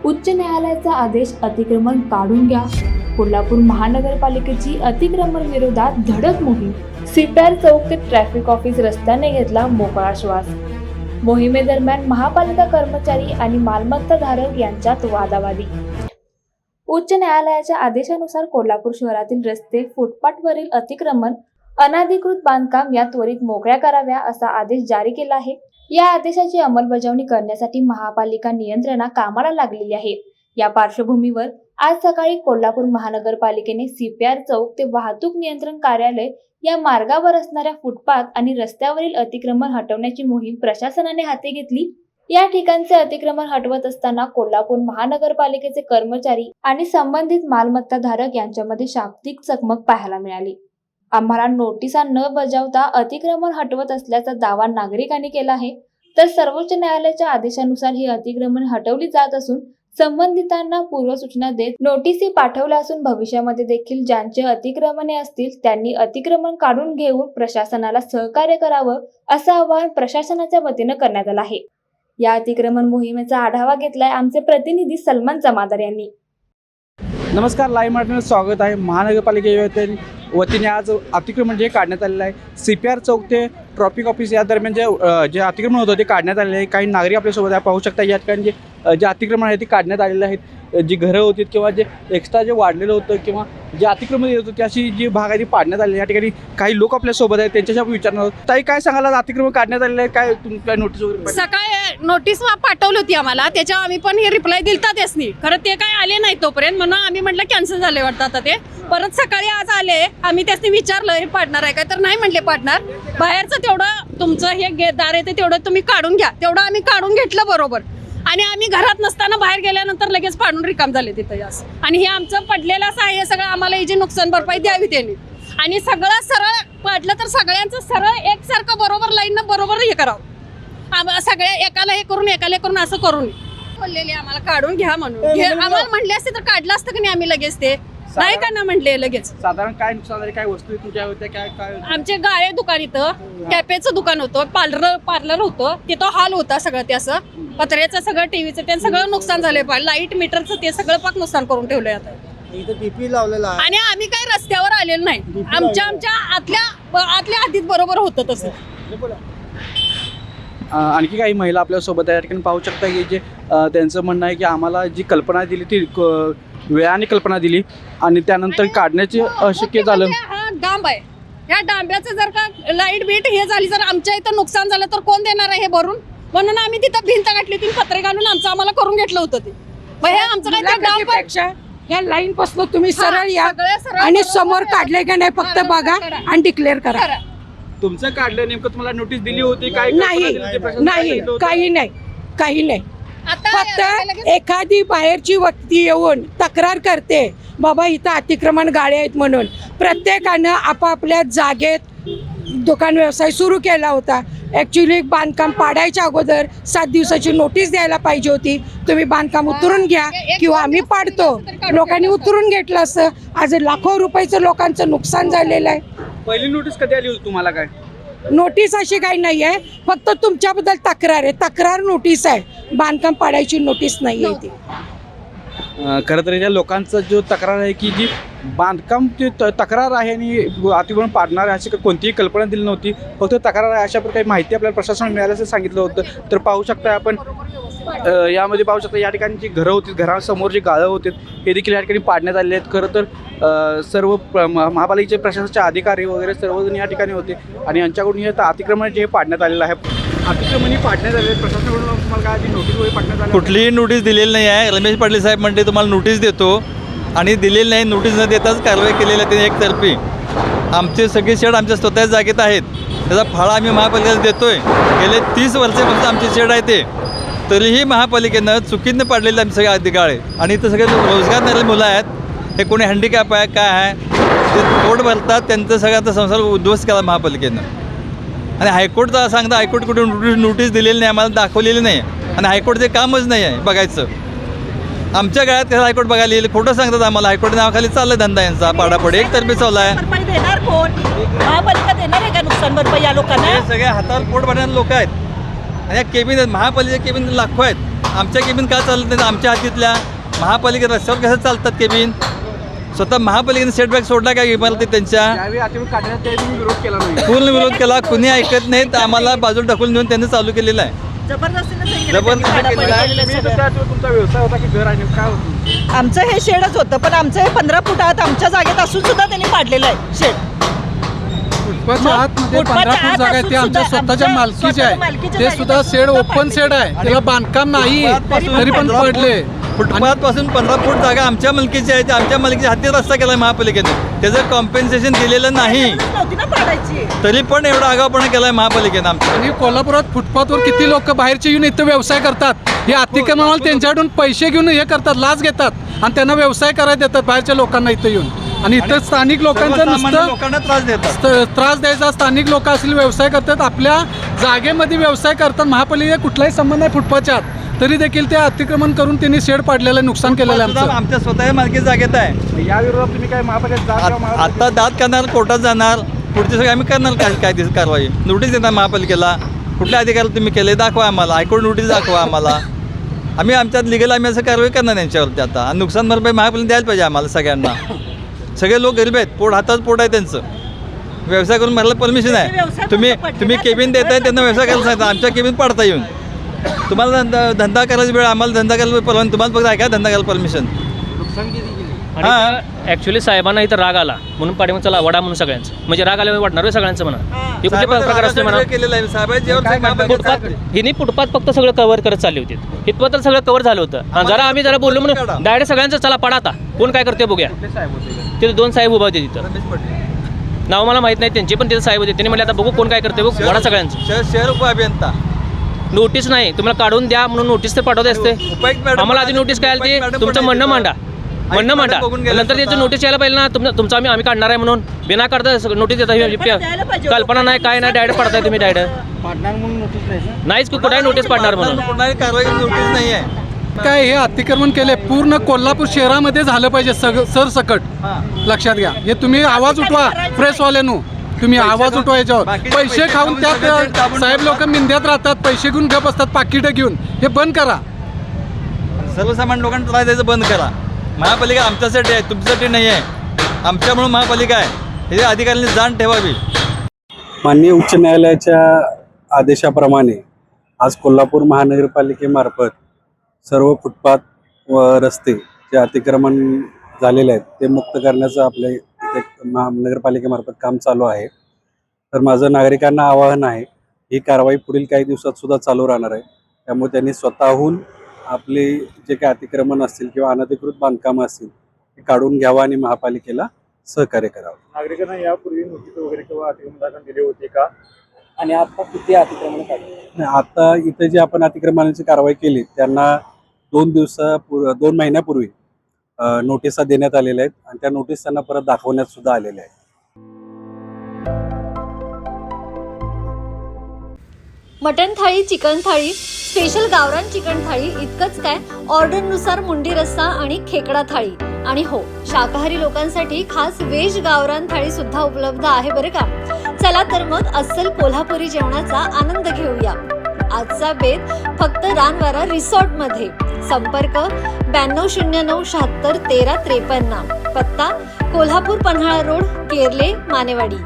उच्च न्यायालयाचा आदेश अतिक्रमण काढून घ्या. कोल्हापूर महानगरपालिकेची अतिक्रमण विरोधात धडक मोहीम. सीपीआर चौक ते ट्रॅफिक ऑफिस रस्त्याने घेतला मोकळा श्वास. मोहिमेदरम्यान महापालिका कर्मचारी आणि मालमत्ताधारक यांच्यात वादावादी. उच्च न्यायालयाच्या आदेशानुसार कोल्हापूर शहरातील रस्ते, फुटपाथवरील अतिक्रमण, अनधिकृत बांधकाम या त्वरित मोकळ्या कराव्या असा आदेश जारी केला आहे. या आदेशाची अंमलबजावणी करण्यासाठी महापालिका नियंत्रणा कामाला लागलेली आहे. या पार्श्वभूमीवर आज सकाळी कोल्हापूर महानगरपालिकेने सीपीआर चौक ते वाहतूक नियंत्रण कार्यालय या मार्गावर असणाऱ्या फुटपाथ आणि रस्त्यावरील अतिक्रमण हटवण्याची मोहीम प्रशासनाने हाती घेतली. या ठिकाणचे अतिक्रमण हटवत असताना कोल्हापूर महानगरपालिकेचे कर्मचारी आणि संबंधित मालमत्ताधारक यांच्यामध्ये शाब्दिक चकमक पाहायला मिळाली. आम्हाला नोटिसा न बजावता अतिक्रमण हटवत असल्याचा दावा नागरिकांनी केला आहे. तर सर्वोच्च न्यायालयाच्या आदेशानुसार ही अतिक्रमण हटवली जात असून संबंधितांना पूर्वसूचना देत नोटीसी पाठवल्या असून भविष्यामध्ये देखील ज्यांचे अतिक्रमणे असतील त्यांनी अतिक्रमण काढून घेऊन प्रशासनाला सहकार्य करावं असं आवाहन प्रशासनाच्या वतीनं करण्यात आलं आहे. या अतिक्रमण मोहिमेचा आढावा घेतलाय आमचे प्रतिनिधी सलमान जमादार यांनी. नमस्कार, लाईव्ह मराठीमध्ये स्वागत आहे. महानगरपालिके वतीने आज अतिक्रमण जे काढण्यात आलेलं आहे सीपीआर चौक ते ट्रॉफिक ऑफिस या दरम्यान जे अतिक्रमण होतं ते काढण्यात आलेलं आहे. काही नागरिक आपल्यासोबत आहे, पाहू शकता या ठिकाणी जे अतिक्रमण आहे ते काढण्यात आलेलं आहेत. जी घरं होती किंवा जे एक्स्ट्रा जे वाढलेलं होतं किंवा जे अतिक्रमण येत होतं त्याची जी भाग आहे ती पाडण्यात आलेली. या ठिकाणी काही लोक आपल्यासोबत आहेत, त्यांच्याशी आपण विचारणार आहोत. ताई, काय सांगाल अतिक्रमण काढण्यात आलेलं आहे? काय काय नोटीस वगैरे? सकाळी नोटीस पाठवली होती आम्हाला, त्याच्या आम्ही पण हे रिप्लाय दिलता त्यासनी. खरं ते काय आले नाही तोपर्यंत, म्हणून आम्ही म्हटलं कॅन्सल झाले वाटतं आता ते. परत सकाळी आज आले, आम्ही त्यासनी विचारलं हे पाडणार आहे काय, तर नाही म्हटले पाडणार. बाहेरचं तेवढं तुमचं हे दार आहे तेवढं तुम्ही काढून घ्या. तेवढं आम्ही काढून घेतलं बरोबर. आणि आम्ही घरात नसताना बाहेर गेल्यानंतर लगेच पाडून रिकाम झाले तिथं जास्त. आणि हे आमचं पडलेलं असं आहे सगळं, आम्हाला याची नुकसान भरपाई द्यावी त्यांनी. आणि सगळं सरळ पडलं तर सगळ्यांचं सरळ एकसारखं बरोबर लाईननं बरोबर हे करावं. सगळ्या एकाला हे करून असं करून बोललेले आम्हाला काढून घ्या म्हणून. आम्हाला म्हणले असते तर काढलं असतं की नाही आम्ही लगेच. ते नाही का ना म्हणले लगेच. साधारण काय नुकसान झाले, काय वस्तू तुमच्या होत्या, काय काय? आमचे गाळे दुकान इथं, कॅफेचं दुकान होतं, पार्लर होतं, तिथं हॉल होता सगळं. ते असं पत्र्याचं सगळं, टीव्हीचं ते सगळं नुकसान झालंय. लाईट मीटरचं ते सगळं पाक नुकसान करून ठेवलंय आता. इथं डीपी लावलेला आहे. आणि आम्ही काही रस्त्यावर आलेलो नाही. आमच्या आतल्या आधीत बरोबर होतं तसं. आणखी काही महिला आपल्यासोबत आहे. या ठिकाणी पाहू शकता की जे त्यांचं म्हणणं आहे की आम्हाला जी कल्पना दिली ती वेळाने कल्पना दिली आणि त्यानंतर काढण्याचे अशक्य झालं. हा डांब आहे, ह्या डांब्याचं जर का लाईट बीट हे झाली, जर आमच्या इथं नुकसान झालं तर कोण देणार आहे हे भरून? म्हणून आम्ही तिथं भिंत गाठली, 3 पत्रे घालून आमचं आम्हाला करून घेतलं होतं ते. हे आमचं काय डांब ह्या लाईन पासून तुम्ही सरळ या सरळ आणि समोर काढले का नाही फक्त बघा आणि डिक्लेअर करा. तुमचं काढलं नेमकं तुम्हाला नोटीस दिली होती काय? नाही, काही नाही. आता फक्त एखादी बाहेरची व्यक्ती येऊन तक्रार करते बाबा इथं अतिक्रमण गाळे आहेत म्हणून. प्रत्येकानं आपापल्या जागेत दुकान व्यवसाय सुरू केला होता. ॲक्च्युली बांधकाम पाडायच्या अगोदर 7 दिवसाची नोटीस द्यायला पाहिजे होती. तुम्ही बांधकाम उतरून घ्या किंवा आम्ही पाडतो. लोकांनी उतरून घेतलं असतं. आज लाखो रुपयाचं लोकांचं नुकसान झालेलं आहे. पहिली नोटीस कधी आली होती तुम्हाला? काय नोटीस अशी काही नाही आहे, फक्त तुमच्याबद्दल तक्रार आहे. तक्रार नोटीस आहे, बांधकाम पाडायची नोटीस नाही आहे ती. खरं तर या लोकांचा जो तक्रार आहे की जी बांधकाम तक्रार आहे आणि अतिक्रमण पाडणार आहे अशी कोणतीही कल्पना दिली नव्हती. फक्त तक्रार आहे अशा प्रकारे माहिती आपल्याला प्रशासनाने मिळाल्याचं सांगितलं होतं. तर पाहू शकता आपण यामध्ये पाहू शकता या ठिकाणी जी घरं होती, घरासमोर जी गाळं होती हे देखील या ठिकाणी पाडण्यात आलेले आहेत. खरं तर सर्व महापालिकेचे प्रशासनाचे अधिकारी वगैरे सर्वजण या ठिकाणी होते आणि यांच्याकडून हे अतिक्रमण जे पाडण्यात आलेलं आहे. अतिक्रमणी पाडण्यात आले प्रशासनाकडून तुम्हाला काय नोटीस वगैरे पाडण्यात आली? कुठलीही नोटीस दिलेली नाही आहे. रमेश पाटील साहेब म्हणते तुम्हाला नोटीस देतो आणि दिलेली नाही. नोटीस न देताच कारवाई केलेली आहे त्यांनी एकतर्फी. आमचे सगळे शेड आमच्या स्वतःच्या जागेत आहेत. त्याचा फाळा आम्ही महापालिकेला देतो आहे. गेले 30 वर्षापासून आमचे शेड आहे ते. तरीही महापालिकेनं चुकीनं पाडलेले आमचे सगळे अधिकाळे. आणि इथं सगळे रोजगार देणारे मुलं आहेत. हे कोणी हँडिकॅप आहे काय आहे ते पोट भरतात, त्यांचं सगळ्यांचा संसार उद्ध्वस्त केला महापालिकेनं. आणि हायकोर्टचा सांगता हायकोर्ट कुठे नोटीस दिलेली नाही, आम्हाला दाखवलेली नाही. आणि हायकोर्टचे कामच नाही आहे बघायचं. आमच्या गाळ्यात कसं हायकोर्ट बघायला येईल? खोटं सांगतात आम्हाला. हायकोर्ट नावाखाली चाललं धंदा यांचा पाडापडी एकतर्फी चालला आहे. देणार कोण? महापालिका देणार आहे का नुकसान भरपाई या लोकांना? हे सगळे हातावर पोट भरणारे लोक आहेत. आणि या केबिन महापालिकेच्या केबिन लाखो आहेत. आमच्या केबिन का चालत नाही आमच्या हातीतल्या? महापालिकेत रस्त्यावर कसं चालतात केबिन? स्वतः महापालिकेने सेटबॅक सोडला काय इमारतीत त्यांच्या? त्यावेळी अतिक्रमण काढण्यात त्यावेळी तुम्ही विरोध केला नाही. पूर्ण विरोध केला, कुणी ऐकत नाहीत. आम्हाला बाजूला ढकलून देऊन त्यांनी चालू केलेलं आहे. जबरदस्तीनं सही केलं. जबरदस्तीनं त्यांनी केलेलं भाडं आहे. पडलेलं तुम्ही तर सगळं. त्यावेळी तुमचा व्यवसाय होता की घर आहे काय होतं? आमचं हे शेडच होतं, पण आमचं हे 15 फुटात आमच्या जागेत असून सुद्धा त्यांनी पाडलेलं आहे शेड. फुटपाथच्या आतमध्ये फुटपाथच्या 15 फूट आत जागा आहे ते असून आमच्या सुद्धा स्वतःच्या आमच्या मालकीचे स्वतःच्या आहे. मालकीच्या ते जागेत सुद्धा असून शेड सुद्धा ओपन शेड आहे, त्याला बांधकाम नाही तरी पण पडले. फुटपाथ पासून 15 फूट जागा आमच्या मालकीची आहे. ते आमच्या मालकीच्या हाती रस्ता केला महापालिकेने. त्याचं कॉम्पेन्सेशन दिलेलं नाही, गरज नव्हती ना पाडायची. तरी पण एवढा आगाऊपणा केलाय महापालिकेने आमच्या. आणि कोल्हापुरात फुटपाथवर किती लोक बाहेरचे येऊन इथं व्यवसाय करतात. हे अतिक्रमणाला त्यांच्याकडून पैसे घेऊन हे करतात, लाच घेतात आणि त्यांना व्यवसाय करायला देतात बाहेरच्या लोकांना इथं येऊन. आणि इथं स्थानिक लोकांचं सर्वसामान्य नुसतं लोकांना त्रास देतात. त्रास द्यायचा. स्थानिक लोक असले व्यवसाय करतात, आपल्या जागेमध्ये व्यवसाय करतात. महापालिकेचा कुठलाही संबंध नाही फुटपाथच्या आत, तरी देखील ते अतिक्रमण करून त्यांनी शेड पाडलेलं नुकसान केलेलं आहे सुद्धा आमचं. आमच्या स्वतःच्या मालकी जागेत आहे. या विरोधात तुम्ही काय महापालिकेत जात किंवा महापालिकेत- आता दाद करणार, कोर्टात जाणार. पुढचे सगळे आम्ही करणार काय कायदेशीर कारवाई. नोटीस देणार महापालिकेला. कुठल्या अधिकाऱ्याला तुम्ही केले दाखवा आम्हाला, हायकोर्ट नोटीस दाखवा आम्हाला. आम्ही आमच्यात लिगल आम्ही असं कारवाई करणार त्यांच्यावरती. आता आणि नुकसान भरपाई महापालिकेने द्यायला पाहिजे आम्हाला सगळ्यांना. सगळे लोक गरीब आहेत, हातात पोट आहे त्यांचं. व्यवसाय करून भरायला परमिशन आहे. तुम्ही केबिन देताय त्यांना व्यवसाय करायला सांगता. आमच्या केबिन पाडता येऊन. तुम्हाला धंदा करायची वेळ, आम्हाला धंदा करायला परवानगी, तुम्हाला फक्त आहे का धंदा करायला परमिशन? आणि ॲक्च्युली साहेबांना इथं राग आला म्हणून पाठीमाग चला वडा म्हणून सगळ्यांचं, म्हणजे राग आल्यावर वाटणार सगळ्यांचं म्हणा. हे कुठले प्रकार असते म्हणा. केलेलं आहे साहेब जेव्हा फुटपाथ हिने फुटपाथ फक्त सगळं कव्हर करत चालली होती. इथपर्यंत सगळं कव्हर झालं होतं. आणि जरा आम्ही बोललो म्हणून डायरेक्ट सगळ्यांचं चला पडा आता, कोण काय करते बघूया. तिथे 2 साहेब उभा होते तिथं. नाव मला माहीत नाही त्यांची, पण तिथे साहेब होते. त्यांनी म्हटलं आता बघू कोण काय करते बघ, वडा सगळ्यांचं. शहर उपअभियंता नोटीस नाही तुम्हाला काढून द्या म्हणून नोटीस तर पाठवते असते. उपायुक्त मॅडम आम्हाला आधी नोटीस काय आली ती तुमचं म्हणणं मांडा, म्हणणं मांडा. नंतर त्याची नोटीस यायला पाहिजे ना, तुमचं आम्ही काढणार आहे म्हणून. बिना काढता नोटीस देता कल्पना नाही, काय नाही, डायरेक्ट पाडताय तुम्ही डायरेक्ट. पाडणार म्हणून नोटीस नाही ना? नाहीच की कुठे नोटीस पाडणार म्हणून. कोणाही कारवाई नोटीस नाही आहे. काय हे अतिक्रमण केले पूर्ण कोल्हापूर शहरामध्ये झालं पाहिजे सरसकट. लक्षात घ्या, हे तुम्ही आवाज उठवा प्रेसवाल्यानो, तुम्ही आवाज उठवा याच्यावर. पैसे खाऊन त्यात साहेब लोक मिंद्यात राहतात, पैसे घेऊन गप असतात पाकिटं घेऊन. हे बंद करा. सर्वसामान्य लोकांना त्रास द्यायचं बंद करा. महापालिका आमच्यासाठी आहे, तुमच्यासाठी नाही आहे. आमच्यामुळं महापालिका आहे, हे अधिकाऱ्यांनी जाण ठेवावी. माननीय उच्च न्यायालयाच्या आदेशाप्रमाणे आज कोल्हापूर महानगरपालिकेमार्फत सर्व फुटपाथ व रस्ते जे अतिक्रमण झालेले आहेत ते मुक्त करण्याचं आपल्या इथे महानगरपालिकेमार्फत काम चालू आहे. तर माझं नागरिकांना आवाहन आहे, ही कारवाई पुढील काही दिवसात सुद्धा चालू राहणार आहे. त्यामुळे त्यांनी स्वतःहून आपले जे काही अतिक्रमण असतील किंवा अनधिकृत बांधकामं असतील ते काढून घ्यावं आणि महापालिकेला सहकार्य करावं. नागरिकांना यापूर्वी नोटीस वगैरे किंवा अतिक्रमण दिले होते का? आणि आता किती अतिक्रमण काढले? आता इथे जे आपण अतिक्रमणाची कारवाई केली त्यांना 2 महिन्यापूर्वी नोटिसा देण्यात आलेल्या आहेत आणि त्या नोटीस त्यांना परत दाखवण्यात सुद्धा आलेल्या आहेत. मटण थाळी, चिकन थाळी, स्पेशल गावरान चिकन थाळी इतकंच काय, ऑर्डरनुसार मुंडी रस्सा आणि खेकडा थाळी. आणि हो, शाकाहारी लोकांसाठी खास व्हेज गावरान थाळी सुद्धा उपलब्ध आहे बरं का. चला तर मग अस्सल कोल्हापुरी जेवणाचा आनंद घेऊया. आजचा बेत फक्त रानवारा रिसॉर्ट मध्ये. संपर्क 9209761353. पत्ता कोल्हापूर पन्हाळा रोड, केरले, मानेवाडी.